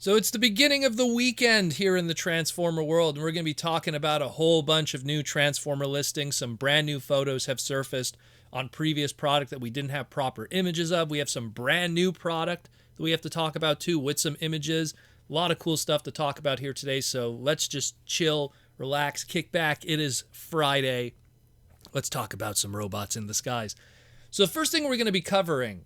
So it's the beginning of the weekend here in the Transformer world, and we're going to be talking about a whole bunch of new Transformer listings. Some brand new photos have surfaced on previous product that we didn't have proper images of. We have some brand new product that we have to talk about too with some images. A lot of cool stuff to talk about here today, so let's just chill, relax, kick back. It is Friday. Let's talk about some robots in the skies. So the first thing we're going to be covering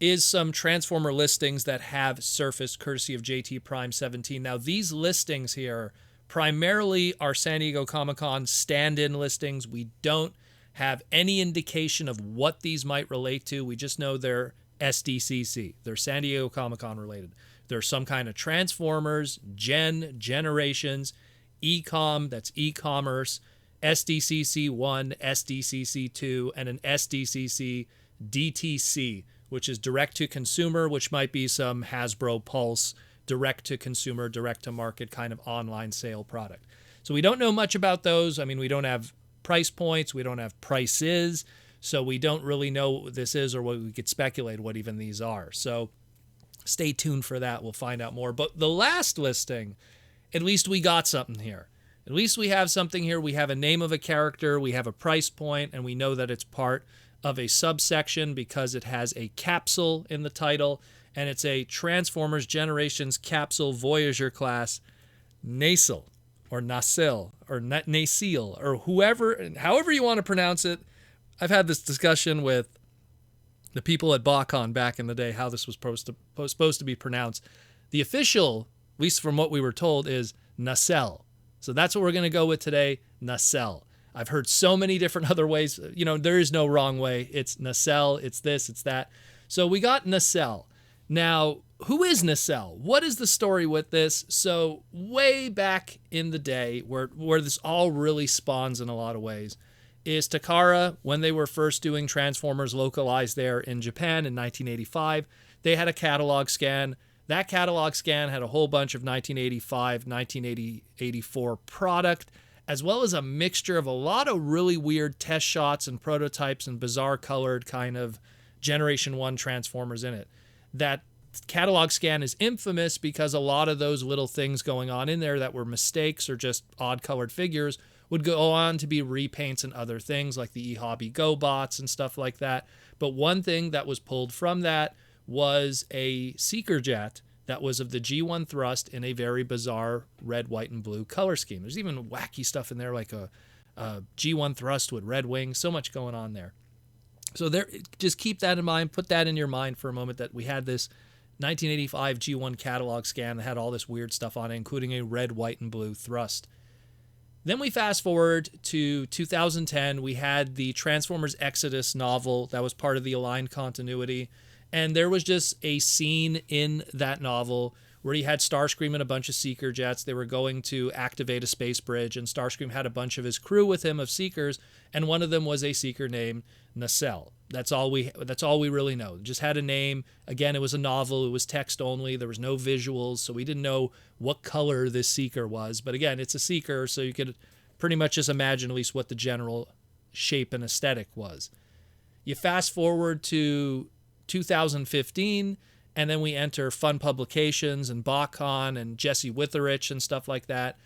is some Transformer listings that have surfaced courtesy of JT Prime 17. Now, these listings here primarily are San Diego Comic-Con stand-in listings. We don't have any indication of what these might relate to. We just know they're SDCC. They're San Diego Comic-Con related. They're some kind of Transformers, Generations, Ecom, that's e-commerce, SDCC 1, SDCC 2, and an SDCC DTC, which is direct to consumer, which might be some Hasbro Pulse direct to consumer, direct to market kind of online sale product. So we don't know much about those. I mean, we don't have price points, we don't have prices, so we don't really know what this is or what we could speculate what even these are. So stay tuned for that. We'll find out more. But the last listing, at least we got something here. At least we have something here. We have a name of a character, we have a price point, and we know that it's part of a subsection because it has a capsule in the title, and it's a Transformers Generations capsule Voyager class Nacelle or Nacelle or Nacelle or however you want to pronounce it. I've had this discussion with the people at BotCon back in the day how this was supposed to be pronounced. The official, at least from what we were told, is Nacelle. So that's what we're going to go with today, Nacelle. I've heard so many different other ways. You know, there is no wrong way. It's Nacelle, it's this, it's that. So we got Nacelle. Now, who is Nacelle? What is the story with this? So way back in the day, where this all really spawns in a lot of ways, is Takara, when they were first doing Transformers localized there in Japan in 1985, they had a catalog scan. That catalog scan had a whole bunch of 1985, 1984 product, as well as a mixture of a lot of really weird test shots and prototypes and bizarre colored kind of Generation 1 Transformers in it. That catalog scan is infamous because a lot of those little things going on in there that were mistakes or just odd colored figures would go on to be repaints and other things like the eHobby Go bots and stuff like that. But one thing that was pulled from that was a Seeker jet that was of the G1 thrust in a very bizarre red, white, and blue color scheme. There's even wacky stuff in there like a G1 thrust with red wings. So much going on there. So there, just keep that in mind. Put that in your mind for a moment that we had this 1985 G1 catalog scan that had all this weird stuff on it, including a red, white, and blue thrust. Then we fast forward to 2010. We had the Transformers Exodus novel that was part of the Aligned continuity. And there was just a scene in that novel where he had Starscream and a bunch of Seeker jets. They were going to activate a space bridge, and Starscream had a bunch of his crew with him of Seekers, and one of them was a Seeker named Nacelle. That's all we really know. Just had a name. Again, it was a novel. It was text only. There was no visuals, so we didn't know what color this Seeker was. But again, it's a Seeker, so you could pretty much just imagine at least what the general shape and aesthetic was. You fast forward to 2015, and then we enter Fun Publications and BotCon and Jesse Witherich and stuff like that,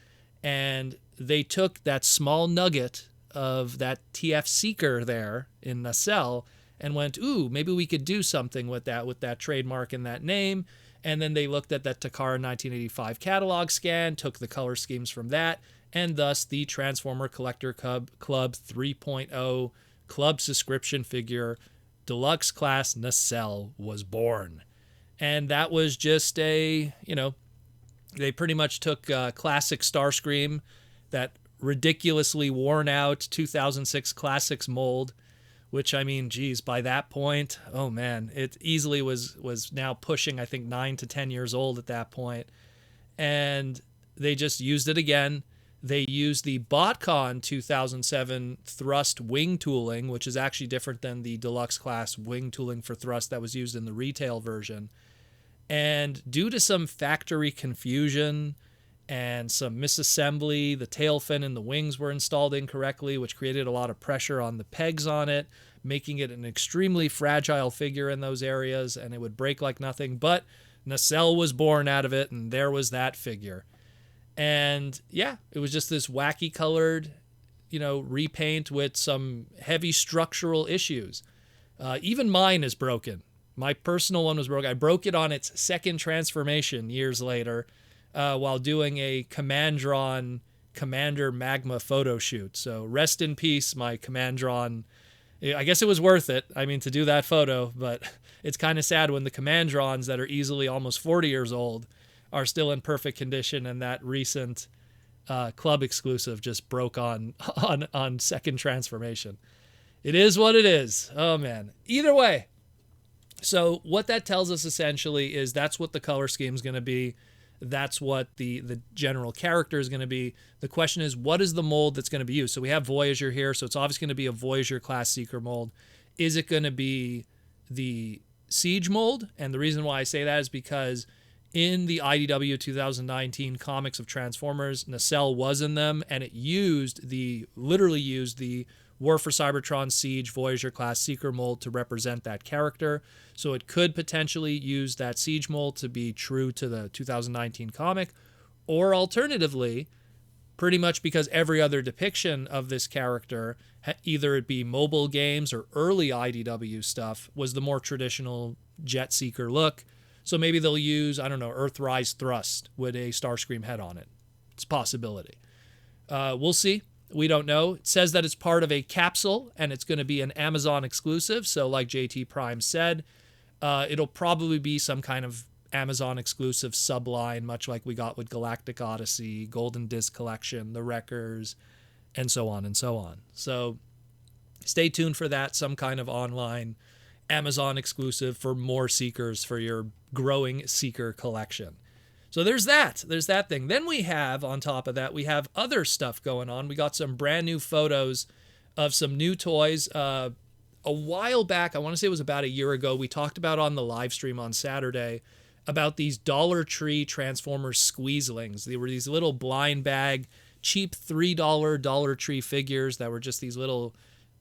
and they took that small nugget of that TF Seeker there in Nacelle and went, ooh, maybe we could do something with that trademark and that name. And then they looked at that Takara 1985 catalog scan, took the color schemes from that, and thus the Transformer Collector Club 3.0 club subscription figure Deluxe Class Nacelle was born. And that was just they pretty much took classic Starscream, that ridiculously worn out 2006 Classics mold, which, I mean, geez, by that point, oh man, it easily was now pushing, I think, 9 to 10 years old at that point. And they just used it again. They used the BotCon 2007 thrust wing tooling, which is actually different than the deluxe class wing tooling for thrust that was used in the retail version. And due to some factory confusion and some misassembly, the tail fin and the wings were installed incorrectly, which created a lot of pressure on the pegs on it, making it an extremely fragile figure in those areas, and it would break like nothing. But Nacelle was born out of it, and there was that figure. And yeah, it was just this wacky colored, repaint with some heavy structural issues. Even mine is broken. My personal one was broken. I broke it on its second transformation years later while doing a Command-Drawn Commander Magma photo shoot. So rest in peace, my Command-Drawn. I guess it was worth it, to do that photo, but it's kind of sad when the Command-Drawns that are easily almost 40 years old are still in perfect condition, and that recent club exclusive just broke on second transformation. It is what it is. Oh, man. Either way. So what that tells us essentially is that's what the color scheme is going to be. That's what the general character is going to be. The question is, what is the mold that's going to be used? So we have Voyager here, so it's obviously going to be a Voyager class Seeker mold. Is it going to be the Siege mold? And the reason why I say that is because in the IDW 2019 comics of Transformers, Nacelle was in them, and it literally used the War for Cybertron Siege Voyager class Seeker mold to represent that character. So it could potentially use that Siege mold to be true to the 2019 comic, or alternatively, pretty much because every other depiction of this character, either it be mobile games or early IDW stuff, was the more traditional Jet Seeker look. So maybe they'll use, Earthrise Thrust with a Starscream head on it. It's a possibility. We'll see. We don't know. It says that it's part of a capsule, and it's going to be an Amazon exclusive. So like JT Prime said, it'll probably be some kind of Amazon exclusive subline, much like we got with Galactic Odyssey, Golden Disc Collection, The Wreckers, and so on and so on. So stay tuned for that, some kind of online Amazon exclusive for more Seekers for your growing Seeker collection. So there's that thing. Then we have, on top of that, we have other stuff going on. We got some brand new photos of some new toys. A while back, I want to say it was about a year ago, we talked about on the live stream on Saturday about these Dollar Tree Transformers Squeezelings. They were these little blind bag, cheap $3 Dollar Tree figures that were just these little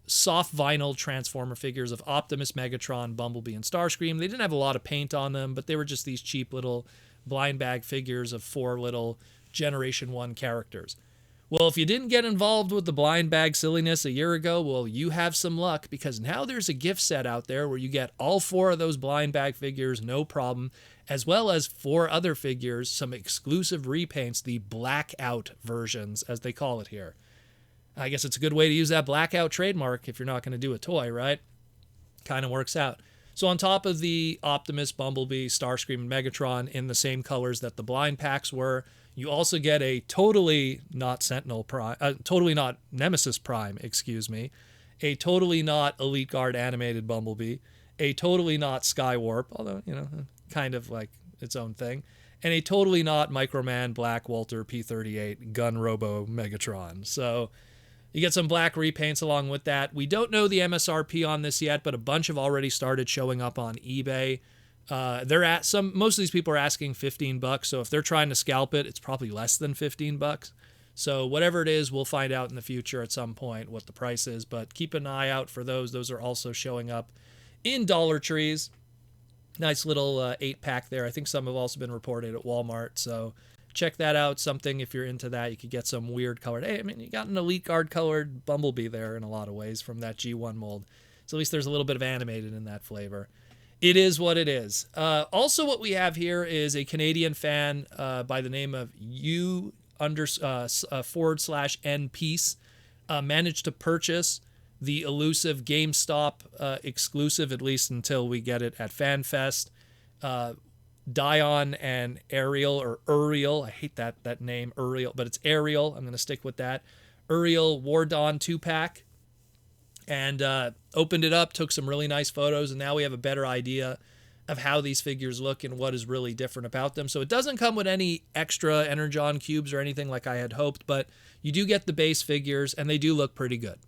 soft vinyl Transformer figures of Optimus, Megatron, Bumblebee, and Starscream. They didn't have a lot of paint on them, but they were just these cheap little blind bag figures of 4 little Generation 1 characters. Well, if you didn't get involved with the blind bag silliness a year ago, well, you have some luck, because now there's a gift set out there where you get all 4 of those blind bag figures, no problem, as well as 4 other figures, some exclusive repaints, the blackout versions, as they call it here. I guess it's a good way to use that blackout trademark if you're not going to do a toy, right? Kind of works out. So on top of the Optimus, Bumblebee, Starscream, and Megatron in the same colors that the blind packs were, you also get a totally not Nemesis Prime, a totally not Elite Guard animated Bumblebee, a totally not Skywarp, although, kind of like its own thing, and a totally not Microman Black Walter P-38 Gun Robo Megatron. So you get some black repaints along with that. We don't know the MSRP on this yet, but a bunch have already started showing up on eBay. Most of these people are asking $15, so if they're trying to scalp it, it's probably less than $15. So whatever it is, we'll find out in the future at some point what the price is, but keep an eye out for those. Those are also showing up in Dollar Trees. Nice little 8-pack there. I think some have also been reported at Walmart, so check that out. Something, if you're into that, you could get some weird colored. Hey, you got an Elite Guard colored Bumblebee there in a lot of ways from that G1 mold. So at least there's a little bit of animated in that flavor. It is what it is. Also, what we have here is a Canadian fan by the name of U/N-Peace managed to purchase the elusive GameStop exclusive, at least until we get it at FanFest. Dion and Ariel, or Eriel. I hate that name, Eriel, but it's Ariel. I'm going to stick with that. Eriel War Dawn 2-pack. And opened it up, took some really nice photos, and now we have a better idea of how these figures look and what is really different about them. So it doesn't come with any extra Energon cubes or anything like I had hoped, but you do get the base figures, and they do look pretty good.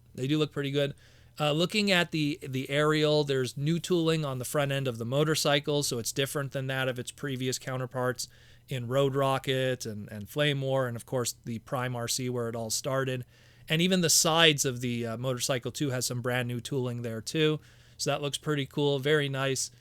Looking at the Eriel, there's new tooling on the front end of the motorcycle, so it's different than that of its previous counterparts in Road Rocket and Flame War, and of course the Prime RC where it all started. And even the sides of the motorcycle too has some brand new tooling there too, so that looks pretty cool, very nice.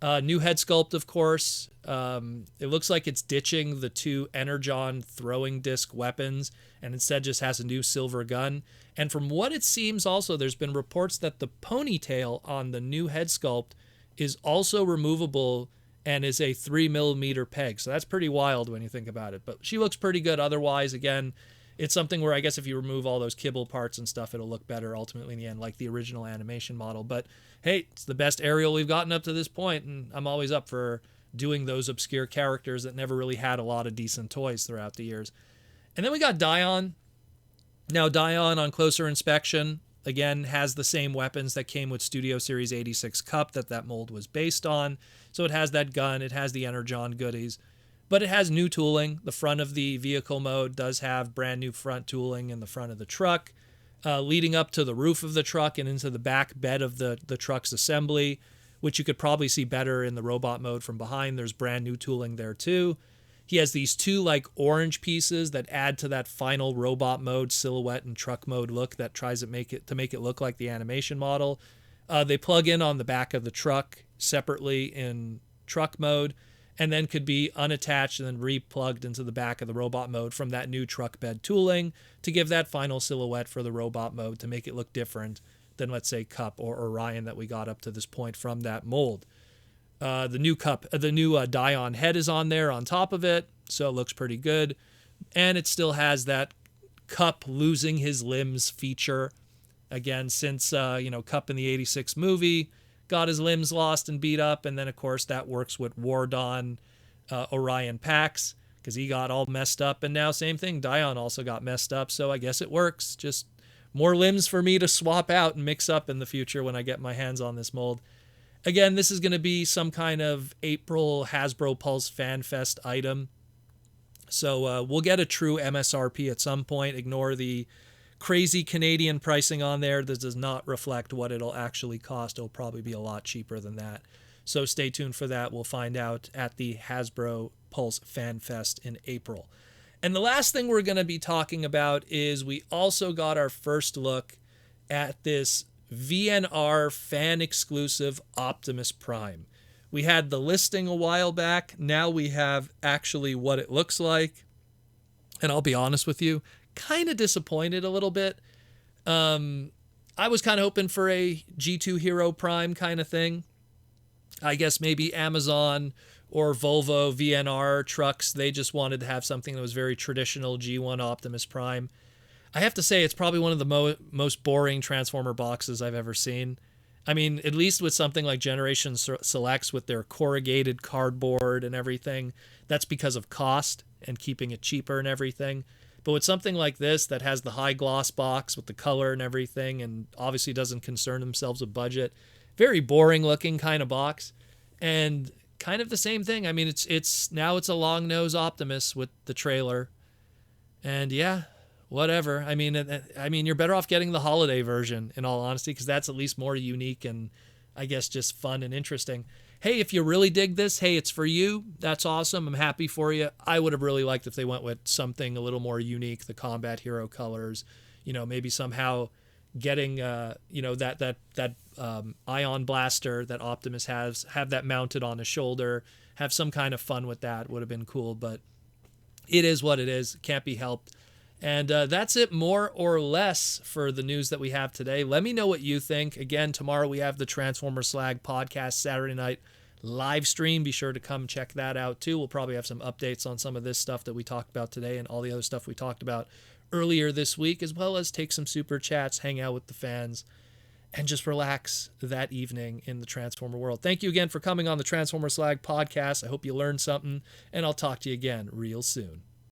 New head sculpt, of course. It looks like it's ditching the two Energon throwing disc weapons and instead just has a new silver gun. And from what it seems also, there's been reports that the ponytail on the new head sculpt is also removable and is a 3mm peg. So that's pretty wild when you think about it. But she looks pretty good otherwise. Again, it's something where I guess if you remove all those kibble parts and stuff, it'll look better ultimately in the end, like the original animation model. But hey, it's the best Ariel we've gotten up to this point, and I'm always up for doing those obscure characters that never really had a lot of decent toys throughout the years. And then we got Dion. Now, Dion, on closer inspection, again, has the same weapons that came with Studio Series 86 Cup that mold was based on. So it has that gun, it has the Energon goodies, but it has new tooling. The front of the vehicle mode does have brand new front tooling in the front of the truck. Leading up to the roof of the truck and into the back bed of the truck's assembly, which you could probably see better in the robot mode from behind. There's brand new tooling there too. He has these two like orange pieces that add to that final robot mode silhouette and truck mode look that tries to make it look like the animation model. They plug in on the back of the truck separately in truck mode, and then could be unattached and then replugged into the back of the robot mode from that new truck bed tooling to give that final silhouette for the robot mode to make it look different than, let's say, Cup or Orion that we got up to this point from that mold. The new Dion head is on there on top of it, so it looks pretty good. And it still has that Cup losing his limbs feature. Again, since, Cup in the 86 movie got his limbs lost and beat up, and then of course that works with War Dawn Orion Pax because he got all messed up, and now same thing, Dion also got messed up, so I guess it works. Just more limbs for me to swap out and mix up in the future when I get my hands on this mold. Again, this is going to be some kind of April Hasbro Pulse Fan Fest item, so we'll get a true MSRP at some point. Ignore the crazy Canadian pricing on there. This does not reflect what it'll actually cost. It'll probably be a lot cheaper than that. So stay tuned for that. We'll find out at the Hasbro Pulse Fan Fest in April. And the last thing we're going to be talking about is we also got our first look at this VNR fan exclusive Optimus Prime. We had the listing a while back. Now we have actually what it looks like. And I'll be honest with you, kind of disappointed a little bit. I was kind of hoping for a G2 Hero Prime kind of thing. I guess maybe Amazon or Volvo VNR trucks, they just wanted to have something that was very traditional G1 Optimus Prime. I have to say it's probably one of the most boring Transformer boxes I've ever seen. I mean, at least with something like Generation Selects with their corrugated cardboard and everything, that's because of cost and keeping it cheaper and everything. But with something like this that has the high gloss box with the color and everything and obviously doesn't concern themselves with budget, very boring looking kind of box. And kind of the same thing. I mean, it's now it's a long nose Optimus with the trailer. And yeah, whatever. I mean, you're better off getting the holiday version in all honesty, because that's at least more unique and I guess just fun and interesting. Hey, if you really dig this, hey, it's for you. That's awesome. I'm happy for you. I would have really liked if they went with something a little more unique, the combat hero colors, maybe somehow getting, that ion blaster that Optimus has, have that mounted on his shoulder, have some kind of fun with that would have been cool, but it is what it is. Can't be helped. And that's it more or less for the news that we have today. Let me know what you think. Again, tomorrow we have the Transformers Slag podcast Saturday night live stream. Be sure to come check that out too. We'll probably have some updates on some of this stuff that we talked about today and all the other stuff we talked about earlier this week, as well as take some super chats, hang out with the fans, and just relax that evening in the Transformer world. Thank you again for coming on the Transformers Slag podcast. I hope you learned something, and I'll talk to you again real soon.